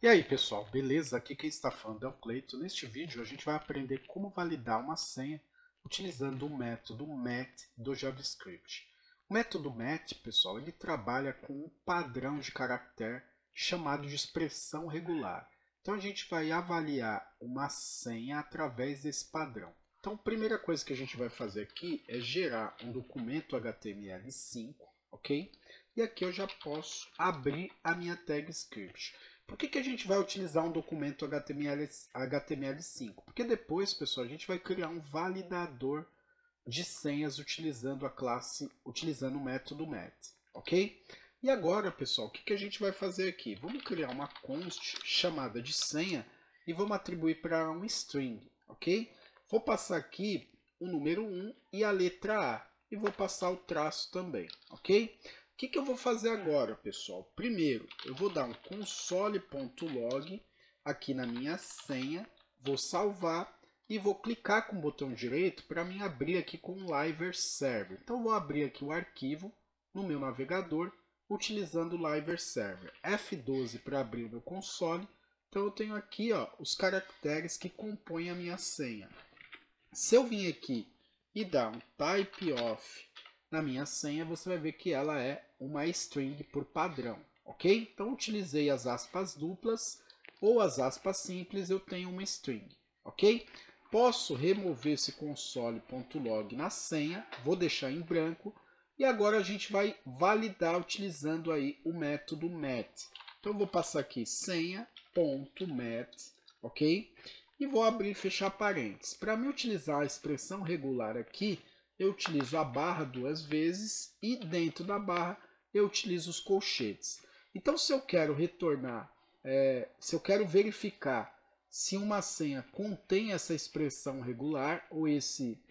E aí pessoal, beleza? Aqui quem está falando é o Cleito. Neste vídeo a gente vai aprender como validar uma senha utilizando o método MET do JavaScript. O método MET, pessoal, ele trabalha com um padrão de caractere chamado de expressão regular. Então a gente vai avaliar uma senha através desse padrão. Então a primeira coisa que a gente vai fazer aqui é gerar um documento HTML5, ok? E aqui eu já posso abrir a minha tag script. Por que a gente vai utilizar um documento HTML5? Porque depois, pessoal, a gente vai criar um validador de senhas utilizando a classe, utilizando o método MET, ok? E agora, pessoal, o que a gente vai fazer aqui? Vamos criar uma const chamada de senha e vamos atribuir para um string, ok? Vou passar aqui o número 1 e a letra A e vou passar o traço também, ok? O que eu vou fazer agora, pessoal? Primeiro, eu vou dar um console.log aqui na minha senha, vou salvar e vou clicar com o botão direito para mim abrir aqui com o Live Server. Então, vou abrir aqui o arquivo no meu navegador utilizando o Live Server. F12 para abrir o meu console. Então, eu tenho aqui os caracteres que compõem a minha senha. Se eu vir aqui e dar um type of na minha senha, você vai ver que ela é uma string por padrão, ok? Então, utilizei as aspas duplas ou as aspas simples, eu tenho uma string, ok? Posso remover esse console.log na senha, vou deixar em branco, e agora a gente vai validar utilizando aí o método MET. Então, eu vou passar aqui senha.met, ok? E vou abrir e fechar parênteses. Para me utilizar a expressão regular aqui, eu utilizo a barra duas vezes e dentro da barra eu utilizo os colchetes. Então, se eu quero retornar, se eu quero verificar se uma senha contém essa expressão regular ou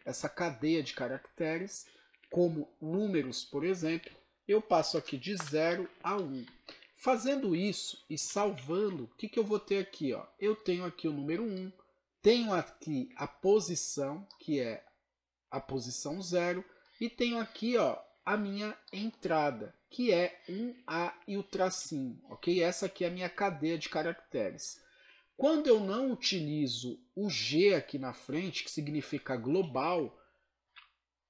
essa cadeia de caracteres, como números, por exemplo, eu passo aqui de 0 a 1. Fazendo isso e salvando, o que eu vou ter aqui? Eu tenho aqui o número 1, tenho aqui a posição, que é a posição 0, e tenho aqui a minha entrada, que é 1A e o tracinho, ok? Essa aqui é a minha cadeia de caracteres. Quando eu não utilizo o G aqui na frente, que significa global,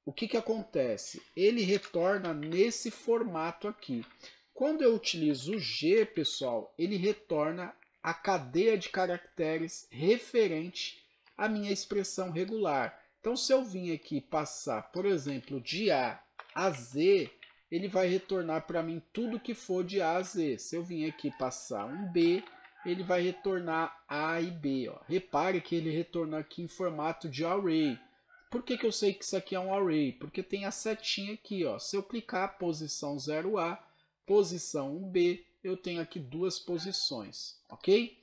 o que acontece? Ele retorna nesse formato aqui. Quando eu utilizo o G, pessoal, ele retorna a cadeia de caracteres referente à minha expressão regular. Então, se eu vim aqui passar, por exemplo, de A a Z, ele vai retornar para mim tudo que for de A a Z. Se eu vim aqui passar um B, ele vai retornar A e B. Repare que ele retorna aqui em formato de array. Por que eu sei que isso aqui é um array? Porque tem a setinha aqui. Se eu clicar posição 0A, posição 1B, eu tenho aqui duas posições, ok?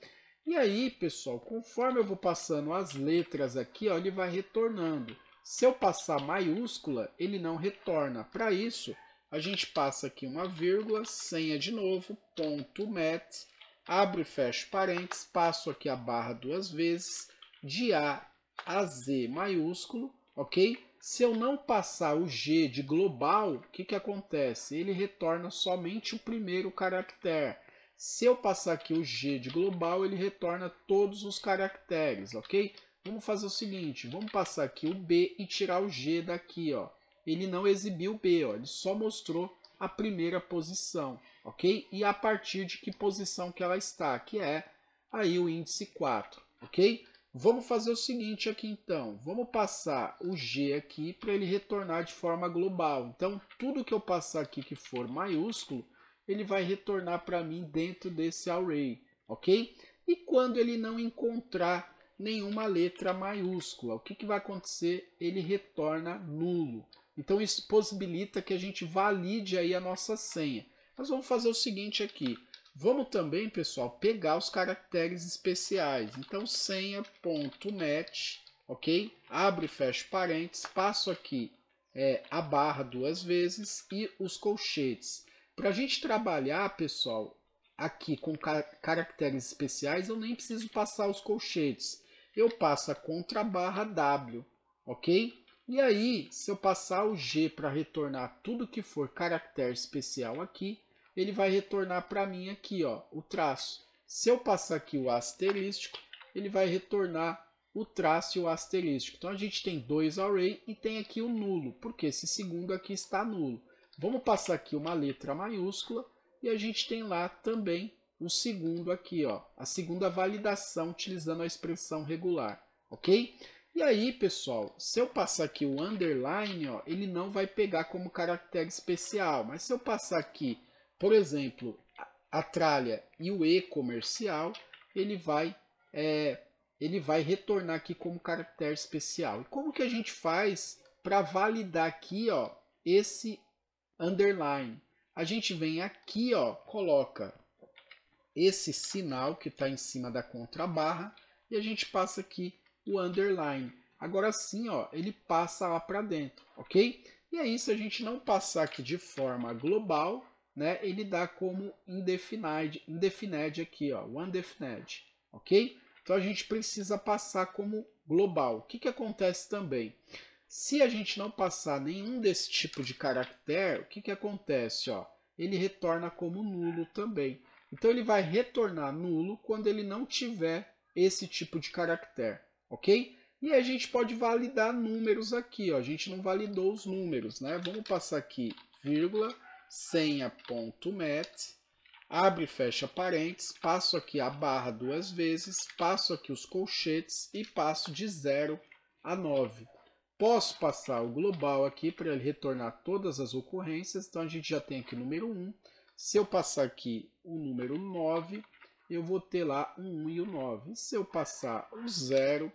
E aí, pessoal, conforme eu vou passando as letras aqui, ele vai retornando. Se eu passar maiúscula, ele não retorna. Para isso, a gente passa aqui uma vírgula, senha de novo, ponto .met, abre e fecha parênteses, passo aqui a barra duas vezes, de A a Z maiúsculo, ok? Se eu não passar o G de global, o que acontece? Ele retorna somente o primeiro caractere. Se eu passar aqui o G de global, ele retorna todos os caracteres, ok? Vamos fazer o seguinte, vamos passar aqui o B e tirar o G daqui, Ele não exibiu o B, ele só mostrou a primeira posição, ok? E a partir de que posição que ela está, que é aí o índice 4, ok? Vamos fazer o seguinte aqui então, vamos passar o G aqui para ele retornar de forma global. Então, tudo que eu passar aqui que for maiúsculo, ele vai retornar para mim dentro desse array, ok? E quando ele não encontrar nenhuma letra maiúscula, o que vai acontecer? Ele retorna nulo. Então, isso possibilita que a gente valide aí a nossa senha. Nós vamos fazer o seguinte aqui. Vamos também, pessoal, pegar os caracteres especiais. Então, senha.met, ok? Abre e fecha parênteses, passo aqui a barra duas vezes e os colchetes. Para a gente trabalhar, pessoal, aqui com caracteres especiais, eu nem preciso passar os colchetes. Eu passo a contrabarra W, ok? E aí, se eu passar o G para retornar tudo que for caractere especial aqui, ele vai retornar para mim aqui o traço. Se eu passar aqui o asterístico, ele vai retornar o traço e o asterístico. Então a gente tem dois array e tem aqui o nulo, porque esse segundo aqui está nulo. Vamos passar aqui uma letra maiúscula e a gente tem lá também o segundo aqui, ó, a segunda validação utilizando a expressão regular, ok? E aí, pessoal, se eu passar aqui o underline, ó, ele não vai pegar como caractere especial, mas se eu passar aqui, por exemplo, a tralha e o E comercial, ele vai retornar aqui como caractere especial. E como que a gente faz para validar aqui, ó, esse underline? A gente vem aqui, ó, coloca esse sinal que está em cima da contrabarra e a gente passa aqui o underline. Agora sim, ó, ele passa lá para dentro, ok? E aí, se a gente não passar aqui de forma global, né, ele dá como indefined aqui, ó, undefined, ok? Então a gente precisa passar como global. O que, que acontece também? Se a gente não passar nenhum desse tipo de caractere, o que, que acontece? Ó? Ele retorna como nulo também. Então ele vai retornar nulo quando ele não tiver esse tipo de caractere, ok? E a gente pode validar números aqui, ó. A gente não validou os números, né? Vamos passar aqui, vírgula, senha.met, abre e fecha parênteses, passo aqui a barra duas vezes, passo aqui os colchetes e passo de 0 a 9. Posso passar o global aqui para ele retornar todas as ocorrências, então a gente já tem aqui o número 1. Se eu passar aqui o número 9, eu vou ter lá o 1 e o 9. E se eu passar o 0,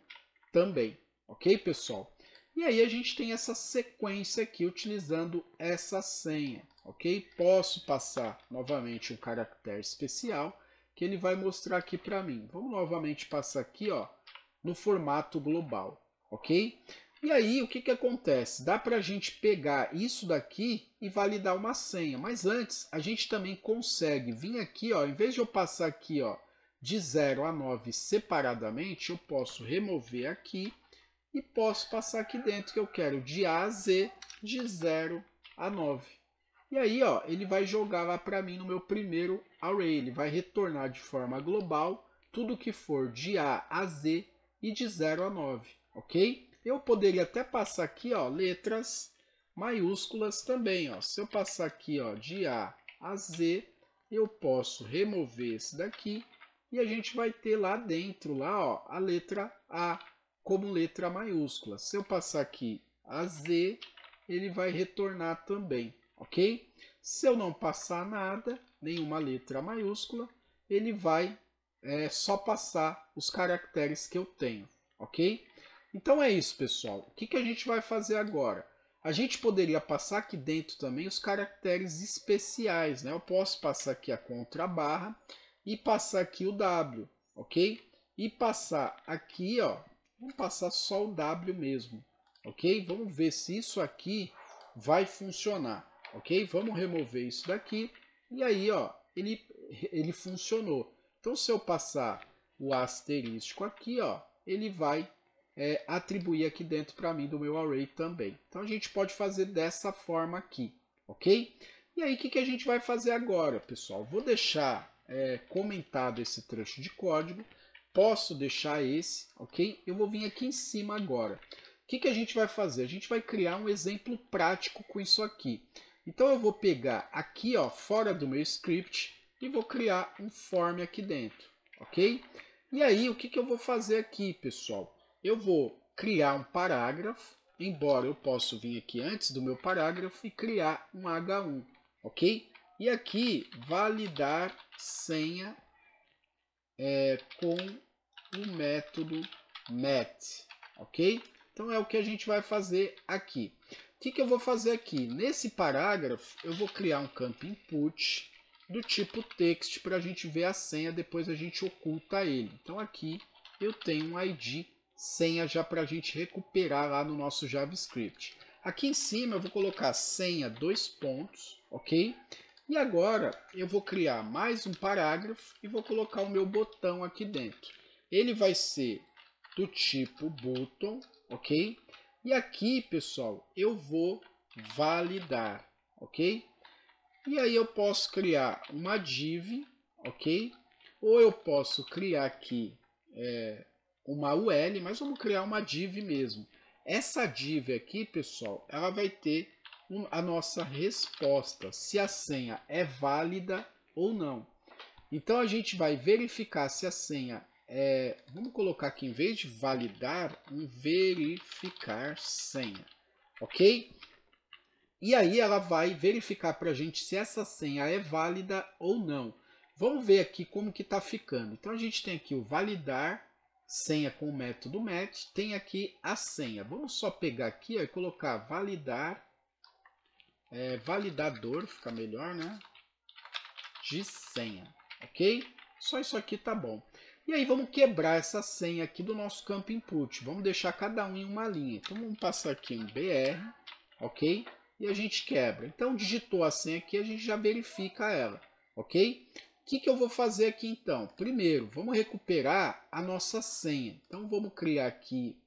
também. Ok, pessoal? E aí a gente tem essa sequência aqui utilizando essa senha. Ok? Posso passar novamente um caractere especial que ele vai mostrar aqui para mim. Vamos novamente passar aqui, ó, no formato global. Ok? E aí, o que, que acontece? Dá para a gente pegar isso daqui e validar uma senha. Mas antes, a gente também consegue vir aqui, ó, em vez de eu passar aqui, ó, de 0 a 9 separadamente, eu posso remover aqui e posso passar aqui dentro que eu quero de A a Z, de 0 a 9. E aí, ó, ele vai jogar lá para mim no meu primeiro array. Ele vai retornar de forma global tudo que for de A a Z e de 0 a 9, ok? Eu poderia até passar aqui, ó, letras maiúsculas também, ó. Se eu passar aqui, ó, de A a Z, eu posso remover esse daqui e a gente vai ter lá dentro, lá, ó, a letra A como letra maiúscula. Se eu passar aqui a Z, ele vai retornar também, ok? Se eu não passar nada, nenhuma letra maiúscula, ele vai só passar os caracteres que eu tenho, ok? Então é isso, pessoal. O que a gente vai fazer agora? A gente poderia passar aqui dentro também os caracteres especiais, né? Eu posso passar aqui a contrabarra e passar aqui o W, ok? E passar aqui, ó, vamos passar só o W mesmo, ok? Vamos ver se isso aqui vai funcionar, ok? Vamos remover isso daqui e aí, ó, ele funcionou. Então, se eu passar o asterístico aqui, ó, ele vai atribuir aqui dentro para mim do meu array também. Então a gente pode fazer dessa forma aqui, ok? E aí o que a gente vai fazer agora, pessoal? Vou deixar comentado esse trecho de código, posso deixar esse, ok? Eu vou vir aqui em cima agora. O que a gente vai fazer? A gente vai criar um exemplo prático com isso aqui. Então eu vou pegar aqui, ó, fora do meu script e vou criar um form aqui dentro, ok? E aí o que eu vou fazer aqui, pessoal? Eu vou criar um parágrafo, embora eu possa vir aqui antes do meu parágrafo e criar um H1, ok? E aqui, validar senha com o método met, ok? Então é o que a gente vai fazer aqui. O que eu vou fazer aqui? Nesse parágrafo, eu vou criar um campo input do tipo text para a gente ver a senha, depois a gente oculta ele. Então aqui eu tenho um ID senha já para a gente recuperar lá no nosso JavaScript. Aqui em cima eu vou colocar senha 2 pontos, ok? E agora eu vou criar mais um parágrafo e vou colocar o meu botão aqui dentro. Ele vai ser do tipo button, ok? E aqui, pessoal, eu vou validar, ok? E aí eu posso criar uma div, ok? Ou eu posso criar aqui uma UL, mas vamos criar uma div mesmo. Essa div aqui, pessoal, ela vai ter a nossa resposta, se a senha é válida ou não. Então a gente vai verificar se a senha vamos colocar aqui, em vez de validar, um verificar senha, ok? E aí ela vai verificar para a gente se essa senha é válida ou não. Vamos ver aqui como que está ficando. Então a gente tem aqui o validar senha com o método match, tem aqui a senha. Vamos só pegar aqui ó, e colocar validar, validador, fica melhor, né? De senha, ok? Só isso aqui tá bom. E aí vamos quebrar essa senha aqui do nosso campo input. Vamos deixar cada um em uma linha. Então vamos passar aqui um BR, ok? E a gente quebra. Então digitou a senha aqui, a gente já verifica ela, ok? O que eu vou fazer aqui então? Primeiro, vamos recuperar a nossa senha. Então vamos criar aqui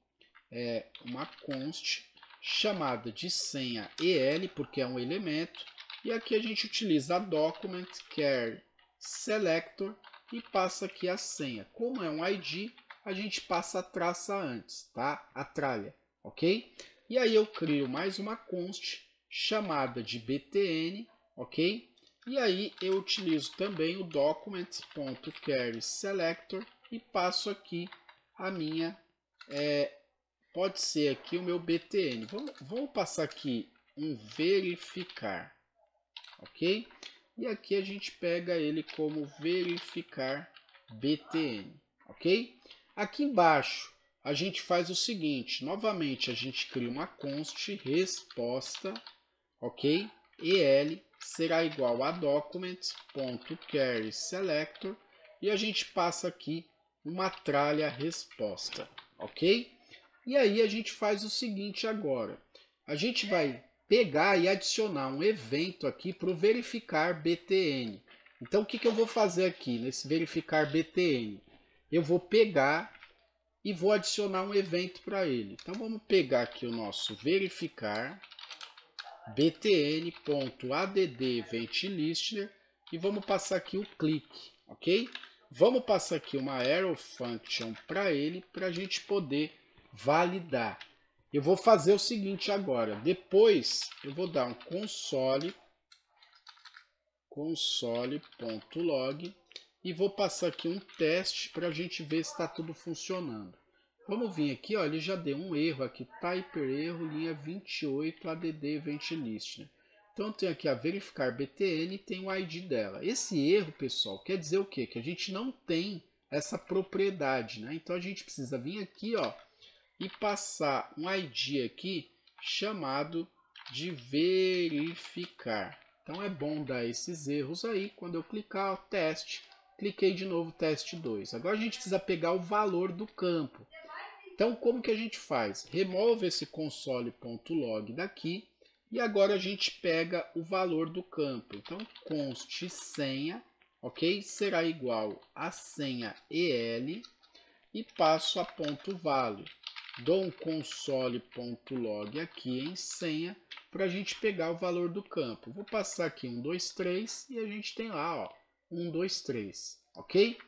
uma const chamada de senha EL, porque é um elemento. E aqui a gente utiliza a document char selector e passa aqui a senha. Como é um ID, a gente passa a traça antes, tá? A tralha, ok? E aí eu crio mais uma const chamada de btn, ok? E aí eu utilizo também o document.char selector e passo aqui a minha, pode ser aqui o meu btn. Vamos passar aqui um verificar, ok? E aqui a gente pega ele como verificar btn, ok? Aqui embaixo a gente faz o seguinte, novamente a gente cria uma const resposta, ok? EL será igual a document.char selector e a gente passa aqui uma tralha resposta, ok? E aí a gente faz o seguinte agora, a gente vai pegar e adicionar um evento aqui para o verificar btn. Então o que eu vou fazer aqui nesse verificar btn? Eu vou pegar e vou adicionar um evento para ele. Então vamos pegar aqui o nosso verificar btn.add_event_listener e vamos passar aqui o clique, ok? Vamos passar aqui uma arrow function para ele, para a gente poder validar. Eu vou fazer o seguinte agora, depois eu vou dar um console.log e vou passar aqui um teste para a gente ver se está tudo funcionando. Vamos vir aqui, ó, ele já deu um erro aqui, type erro, linha 28, add event listener. Então tem aqui a verificar btn e tem o ID dela. Esse erro, pessoal, quer dizer o quê? Que a gente não tem essa propriedade, né? Então a gente precisa vir aqui, ó, e passar um ID aqui chamado de verificar. Então é bom dar esses erros aí. Quando eu clicar, ó, teste, cliquei de novo, teste 2. Agora a gente precisa pegar o valor do campo. Então como que a gente faz? Remove esse console.log daqui e agora a gente pega o valor do campo. Então const senha, ok? Será igual a senha EL e passo a ponto value. Dou um console.log aqui em senha para a gente pegar o valor do campo. Vou passar aqui 1, 2, 3 e a gente tem lá, ó, 1, 2, 3, ok?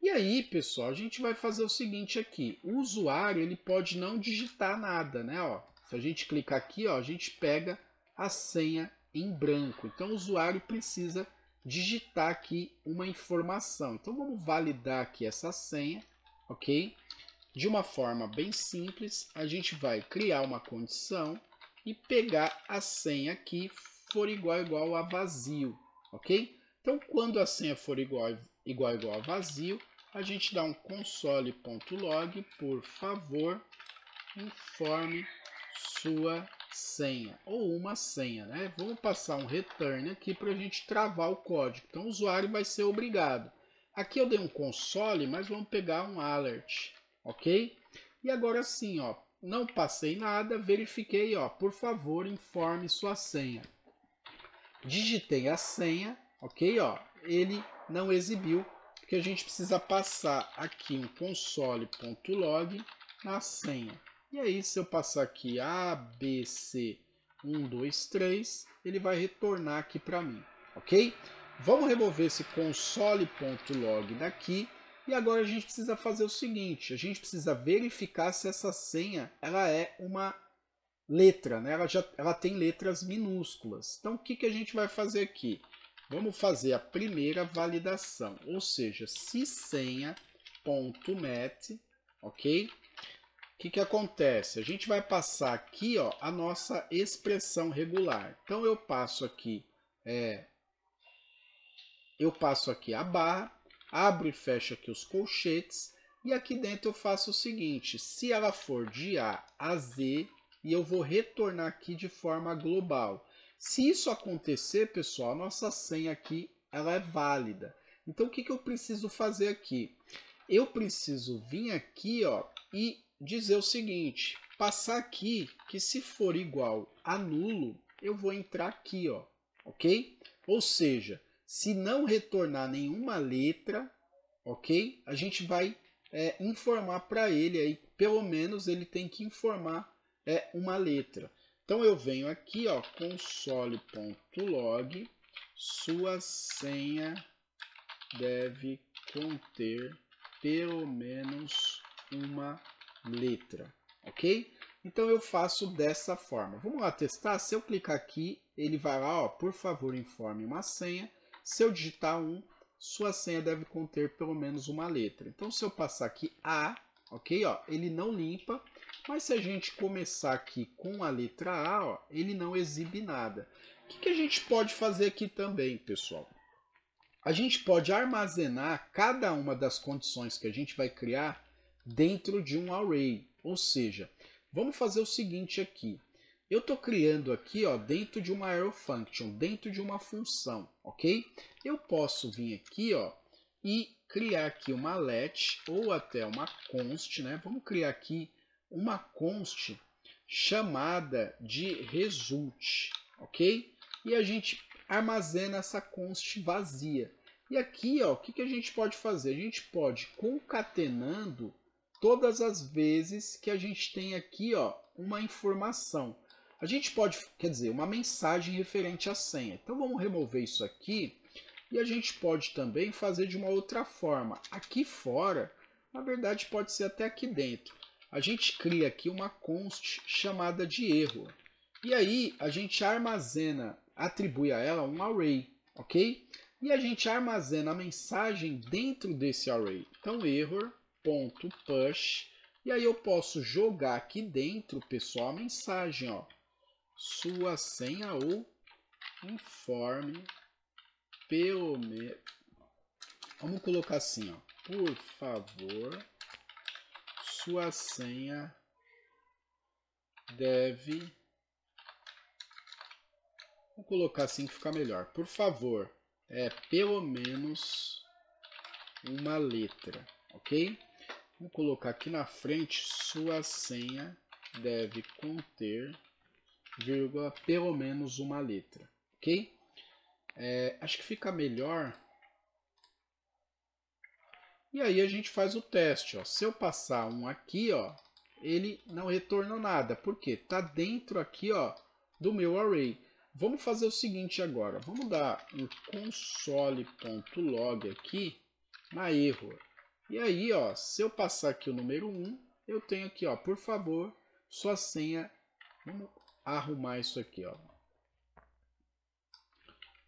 E aí, pessoal, a gente vai fazer o seguinte aqui. O usuário ele pode não digitar nada, né? Ó, se a gente clicar aqui, ó, a gente pega a senha em branco. Então, o usuário precisa digitar aqui uma informação. Então, vamos validar aqui essa senha, ok? De uma forma bem simples, a gente vai criar uma condição e pegar a senha aqui for igual a vazio, ok? Então, quando a senha for igual a vazio, a gente dá um console.log, por favor, informe sua senha, ou uma senha, né? Vamos passar um return aqui para a gente travar o código. Então, o usuário vai ser obrigado. Aqui eu dei um console, mas vamos pegar um alert, ok? E agora sim, ó, não passei nada, verifiquei, ó, por favor, informe sua senha. Digitei a senha, ok? Ó, ele não exibiu, porque a gente precisa passar aqui um console.log na senha. E aí, se eu passar aqui ABC123, ele vai retornar aqui para mim, ok? Vamos remover esse console.log daqui. E agora a gente precisa fazer o seguinte, a gente precisa verificar se essa senha ela é uma letra, né? Ela tem letras minúsculas. Então o que a gente vai fazer aqui? Vamos fazer a primeira validação, ou seja, se senha.met, ok? O que acontece? A gente vai passar aqui, ó, a nossa expressão regular. Então eu passo aqui a barra, abro e fecho aqui os colchetes, e aqui dentro eu faço o seguinte, se ela for de A a Z, e eu vou retornar aqui de forma global. Se isso acontecer, pessoal, a nossa senha aqui ela é válida. Então o que eu preciso fazer aqui? Eu preciso vir aqui, ó, e dizer o seguinte, passar aqui que se for igual a nulo, eu vou entrar aqui, ó, ok? Ou seja, se não retornar nenhuma letra, ok? A gente vai informar para ele aí, pelo menos ele tem que informar uma letra. Então eu venho aqui, ó, console.log, sua senha deve conter pelo menos uma letra, ok? Então eu faço dessa forma. Vamos lá testar? Se eu clicar aqui, ele vai lá, ó, por favor, informe uma senha. Se eu digitar 1, sua senha deve conter pelo menos uma letra. Então se eu passar aqui A, ok? Ó, ele não limpa, mas se a gente começar aqui com a letra A, ó, ele não exibe nada. O que a gente pode fazer aqui também, pessoal? A gente pode armazenar cada uma das condições que a gente vai criar dentro de um array. Ou seja, vamos fazer o seguinte aqui. Eu estou criando aqui, ó, dentro de uma arrow function, dentro de uma função, ok? Eu posso vir aqui, ó, e criar aqui uma let ou até uma const, né? Vamos criar aqui uma const chamada de result, ok? E a gente armazena essa const vazia. E aqui, ó, o que a gente pode fazer? A gente pode concatenando todas as vezes que a gente tem aqui, ó, uma informação. A gente pode, quer dizer, uma mensagem referente à senha. Então vamos remover isso aqui e a gente pode também fazer de uma outra forma. Aqui fora, na verdade pode ser até aqui dentro. A gente cria aqui uma const chamada de erro. E aí a gente armazena, atribui a ela um array, ok? E a gente armazena a mensagem dentro desse array. Então error.push, e aí eu posso jogar aqui dentro, pessoal, a mensagem, ó, sua senha ou informe pelo menos, vamos colocar assim, ó, por favor, sua senha deve, vou colocar assim que fica melhor, por favor, pelo menos uma letra, ok? Vou colocar aqui na frente, sua senha deve conter, vírgula, pelo menos uma letra, ok? Acho que fica melhor. E aí a gente faz o teste, ó. Se eu passar um aqui, ó, ele não retornou nada. Por quê? Tá dentro aqui, ó, do meu array. Vamos fazer o seguinte agora. Vamos dar um console.log aqui na error. E aí, ó, se eu passar aqui o número 1, eu tenho aqui, ó, por favor, sua senha. Vamos arrumar isso aqui, ó.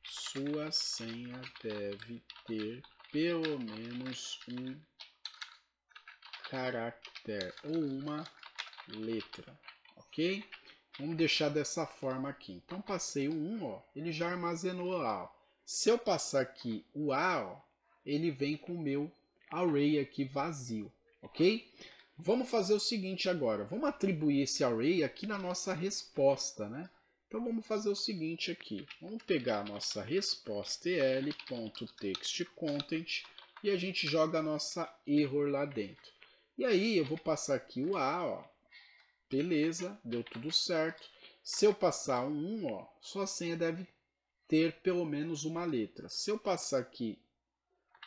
Sua senha deve ter pelo menos um caractere ou uma letra, ok? Vamos deixar dessa forma aqui. Então passei o 1, ó, ele já armazenou lá, ó. Se eu passar aqui o A, ó, ele vem com o meu array aqui vazio, ok? Vamos fazer o seguinte agora, vamos atribuir esse array aqui na nossa resposta, né? Então vamos fazer o seguinte aqui, vamos pegar a nossa resposta el.textContent e a gente joga a nossa error lá dentro. E aí eu vou passar aqui o A, ó, beleza, deu tudo certo. Se eu passar um 1, ó, sua senha deve ter pelo menos uma letra. Se eu passar aqui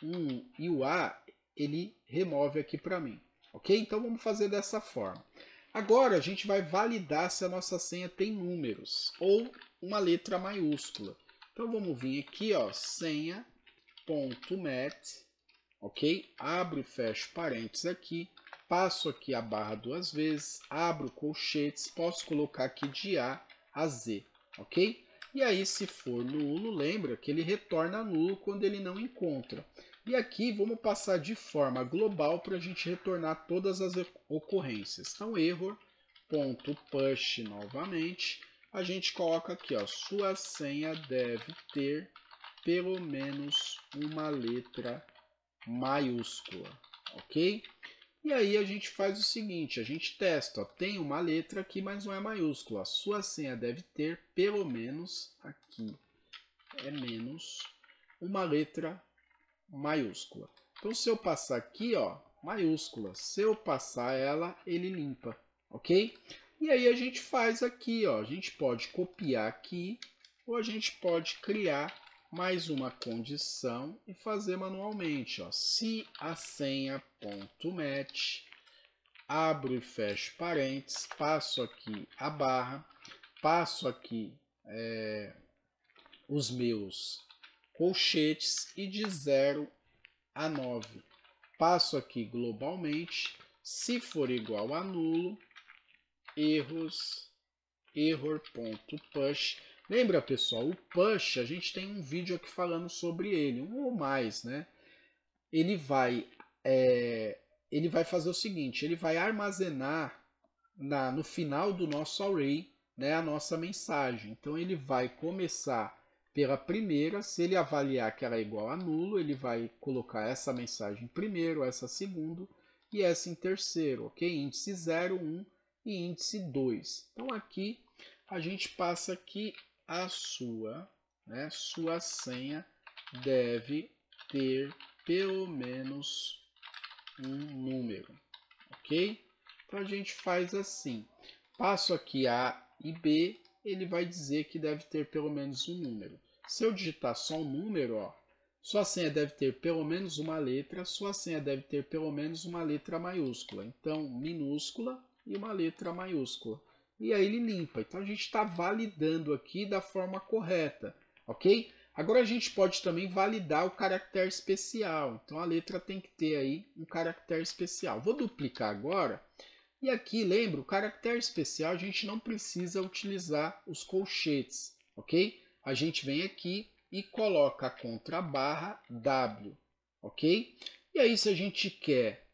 1 e o A, ele remove aqui para mim, ok? Então vamos fazer dessa forma. Agora a gente vai validar se a nossa senha tem números ou uma letra maiúscula. Então vamos vir aqui, ó, senha.met, ok? Abro e fecho parênteses aqui, passo aqui a barra duas vezes, abro colchetes, posso colocar aqui de A a Z, ok? E aí, se for nulo, lembra que ele retorna nulo quando ele não encontra. E aqui vamos passar de forma global para a gente retornar todas as ocorrências. Então, error.push novamente. A gente coloca aqui, ó, sua senha deve ter pelo menos uma letra maiúscula, ok? E aí a gente faz o seguinte, a gente testa, ó, tem uma letra aqui, mas não é maiúscula. A sua senha deve ter pelo menos, aqui é menos, uma letra maiúscula. Então se eu passar aqui, ó, maiúscula, se eu passar ela, ele limpa, ok? E aí a gente faz aqui, ó, a gente pode copiar aqui, ou a gente pode criar mais uma condição e fazer manualmente, ó. Se a senha.met, abro e fecho parênteses, passo aqui a barra, passo aqui os meus colchetes e de 0 a 9. Passo aqui globalmente, se for igual a nulo, error.push. Lembra, pessoal, o push, a gente tem um vídeo aqui falando sobre ele, um ou mais, né? Ele vai fazer o seguinte, ele vai armazenar no final do nosso array, né, a nossa mensagem. Então ele vai começar pela primeira, se ele avaliar que ela é igual a nulo, ele vai colocar essa mensagem em primeiro, essa segundo e essa em terceiro, ok? Índice 0, 1 e índice 2. Então aqui a gente passa aqui a sua senha deve ter pelo menos um número, ok? Então a gente faz assim, passo aqui A e B, ele vai dizer que deve ter pelo menos um número. Se eu digitar só um número, ó, sua senha deve ter pelo menos uma letra, sua senha deve ter pelo menos uma letra maiúscula. Então, minúscula e uma letra maiúscula. E aí ele limpa. Então a gente está validando aqui da forma correta, ok? Agora a gente pode também validar o caractere especial. Então a letra tem que ter aí um caractere especial. Vou duplicar agora. E aqui, lembra, o caractere especial a gente não precisa utilizar os colchetes, ok? A gente vem aqui e coloca a contrabarra W, ok? E aí se a gente quer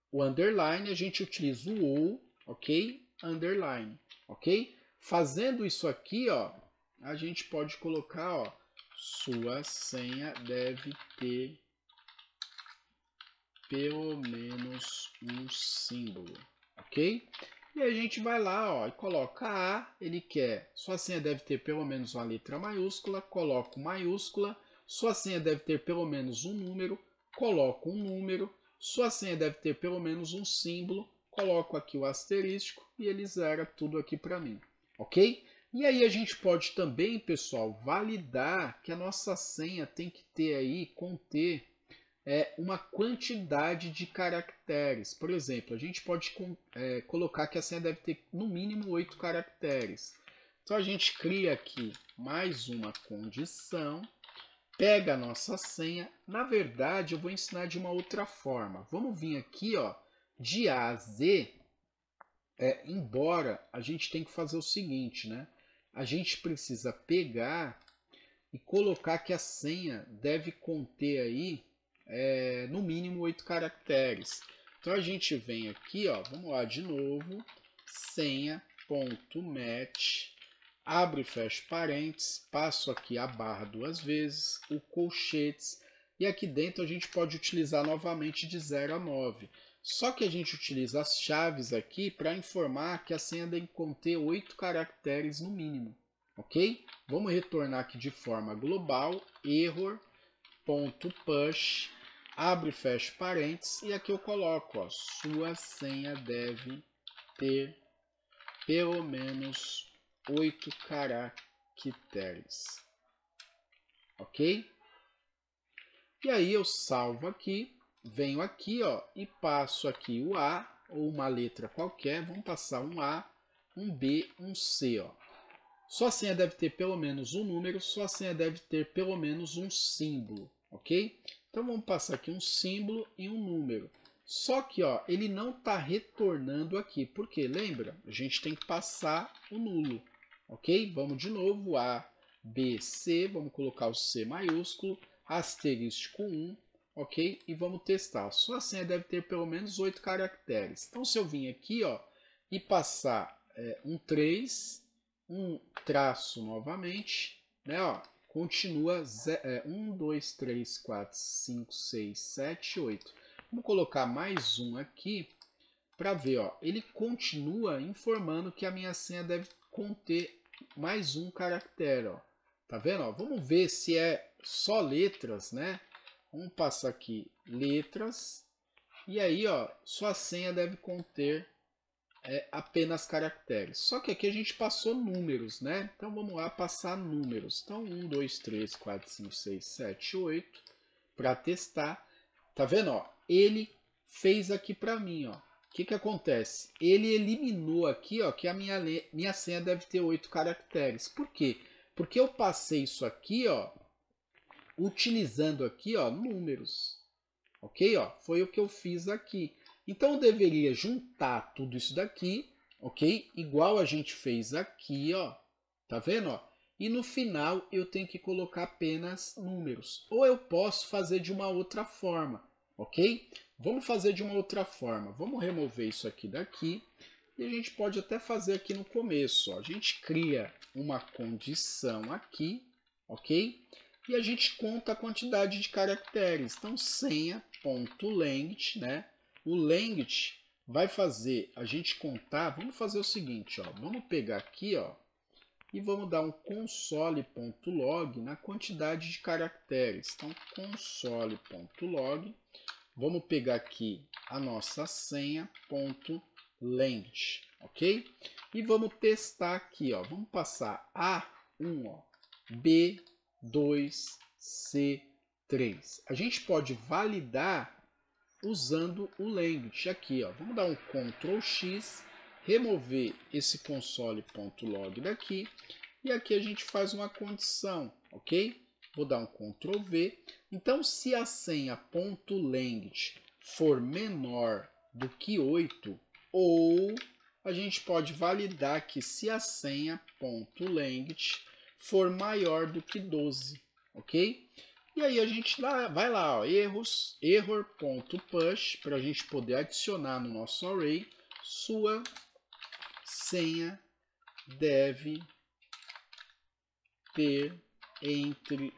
o underline, a gente utiliza o ou, ok? Underline, ok? Fazendo isso aqui, ó, a gente pode colocar, ó, sua senha deve ter pelo menos um símbolo, ok? E a gente vai lá, ó, e coloca A, ele quer, sua senha deve ter pelo menos uma letra maiúscula, coloco maiúscula, sua senha deve ter pelo menos um número, coloco um número, sua senha deve ter pelo menos um símbolo, coloco aqui o asterístico e ele zera tudo aqui para mim, ok? E aí a gente pode também, pessoal, validar que a nossa senha tem que ter aí, conter uma quantidade de caracteres. Por exemplo, a gente pode colocar que a senha deve ter no mínimo 8 caracteres. Então a gente cria aqui mais uma condição, pega a nossa senha. Na verdade, eu vou ensinar de uma outra forma. Vamos vir aqui, ó, de A a Z, embora a gente tenha que fazer o seguinte, né? A gente precisa pegar e colocar que a senha deve conter aí no mínimo 8 caracteres. Então a gente vem aqui, ó, vamos lá de novo, senha.met, abro e fecho parênteses, passo aqui a barra duas vezes, o colchetes, e aqui dentro a gente pode utilizar novamente de 0 a 9. Só que a gente utiliza as chaves aqui para informar que a senha deve conter 8 caracteres no mínimo, ok? Vamos retornar aqui de forma global, error.push, abro e fecho parênteses, e aqui eu coloco, ó, sua senha deve ter pelo menos 8 caracteres, ok? E aí eu salvo aqui, venho aqui, ó, e passo aqui o A, ou uma letra qualquer, vamos passar um A, um B, um C, ó. Sua senha deve ter pelo menos um número, sua senha deve ter pelo menos um símbolo, ok? Então vamos passar aqui um símbolo e um número. Só que ó, ele não está retornando aqui, porque lembra? A gente tem que passar o nulo, ok? Vamos de novo, A, B, C, vamos colocar o C maiúsculo, asterístico 1, ok? E vamos testar. Sua senha deve ter pelo menos 8 caracteres. Então se eu vim aqui ó, e passar um 3, um traço novamente, né, ó, continua 1, 2, 3, 4, 5, 6, 7, 8. Vamos colocar mais um aqui para ver, ó, ele continua informando que a minha senha deve conter mais um caractere, ó. Tá vendo? Ó? Vamos ver se é só letras, né? Vamos passar aqui letras e aí, ó, sua senha deve conter apenas caracteres. Só que aqui a gente passou números, né? Então vamos lá passar números. Então 1, 2, 3, 4, 5, 6, 7, 8 para testar. Tá vendo? Ó, ele fez aqui para mim. Ó. O que acontece? Ele eliminou aqui ó, que a minha senha deve ter 8 caracteres. Por quê? Porque eu passei isso aqui ó, utilizando aqui ó, números. Ok? Ó, foi o que eu fiz aqui. Então eu deveria juntar tudo isso daqui, ok? Igual a gente fez aqui, ó. Tá vendo? Ó? E no final eu tenho que colocar apenas números. Ou eu posso fazer de uma outra forma, ok? Vamos fazer de uma outra forma. Vamos remover isso aqui daqui. E a gente pode até fazer aqui no começo. Ó. A gente cria uma condição aqui, ok? E a gente conta a quantidade de caracteres. Então, senha.length, né? O length vai fazer a gente contar. Vamos fazer o seguinte, ó. Vamos pegar aqui, ó, e vamos dar um console.log na quantidade de caracteres. Então, console.log. Vamos pegar aqui a nossa senha.length, ok? E vamos testar aqui, ó. Vamos passar A1, ó, B2, C3. A gente pode validar usando o length aqui, ó. Vamos dar um Ctrl X, remover esse console.log daqui e aqui a gente faz uma condição, ok? Vou dar um Ctrl V. Então, se a senha.length for menor do que 8, ou a gente pode validar que se a senha.length for maior do que 12, ok? E aí a gente vai lá, ó, error.push, para a gente poder adicionar no nosso array, sua senha deve ter entre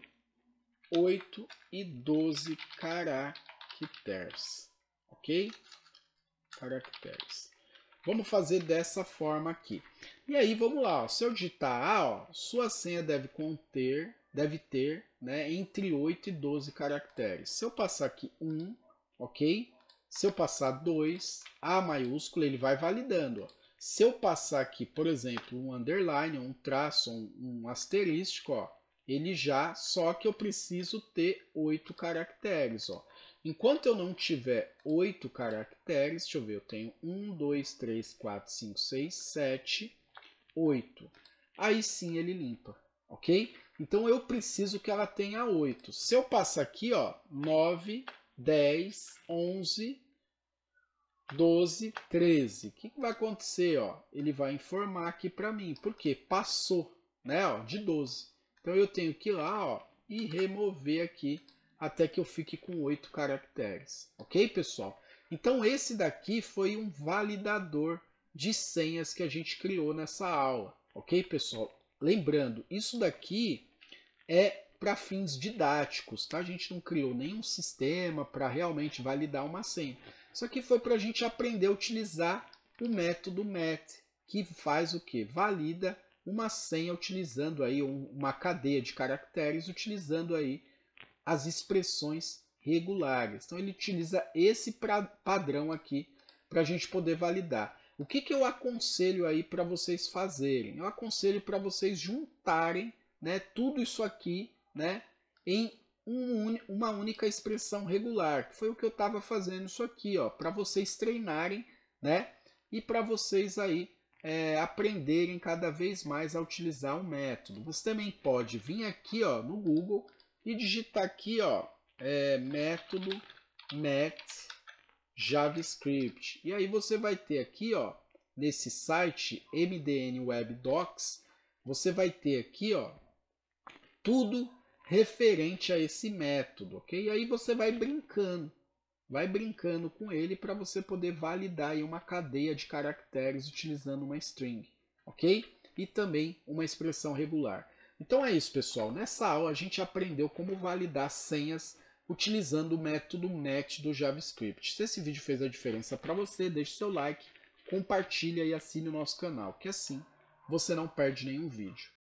8 e 12 caracteres, ok? Caracteres. Vamos fazer dessa forma aqui. E aí vamos lá, ó, se eu digitar A, ó, sua senha deve ter, né, entre 8 e 12 caracteres. Se eu passar aqui 1, ok? Se eu passar 2, A maiúsculo, ele vai validando. Ó. Se eu passar aqui, por exemplo, um underline, um traço, um asterístico, ó, ele já, só que eu preciso ter 8 caracteres. Ó. Enquanto eu não tiver 8 caracteres, deixa eu ver, eu tenho 1, 2, 3, 4, 5, 6, 7, 8. Aí sim ele limpa, ok? Então eu preciso que ela tenha 8. Se eu passar aqui, ó, 9, 10, 11, 12, 13. O que vai acontecer? Ó? Ele vai informar aqui para mim. Por quê? Passou, né, ó, de 12. Então eu tenho que ir lá ó, e remover aqui até que eu fique com 8 caracteres. Ok, pessoal? Então esse daqui foi um validador de senhas que a gente criou nessa aula. Ok, pessoal? Lembrando, isso daqui é para fins didáticos, tá? A gente não criou nenhum sistema para realmente validar uma senha. Isso aqui foi para a gente aprender a utilizar o método MET, que faz o quê? Valida uma senha utilizando aí uma cadeia de caracteres, utilizando aí as expressões regulares. Então ele utiliza esse padrão aqui para a gente poder validar. O que eu aconselho aí para vocês fazerem? Eu aconselho para vocês juntarem, né, tudo isso aqui, né, em uma única expressão regular, que foi o que eu estava fazendo isso aqui, ó, para vocês treinarem, né, e para vocês aí aprenderem cada vez mais a utilizar o método. Você também pode vir aqui ó, no Google e digitar aqui ó, método MET JavaScript. E aí você vai ter aqui ó, nesse site MDN Web Docs, você vai ter aqui ó, tudo referente a esse método, ok? E aí você vai brincando com ele para você poder validar aí uma cadeia de caracteres utilizando uma string, ok? E também uma expressão regular. Então é isso, pessoal. Nessa aula a gente aprendeu como validar senhas utilizando o método MET do JavaScript. Se esse vídeo fez a diferença para você, deixe seu like, compartilhe e assine o nosso canal, que assim você não perde nenhum vídeo.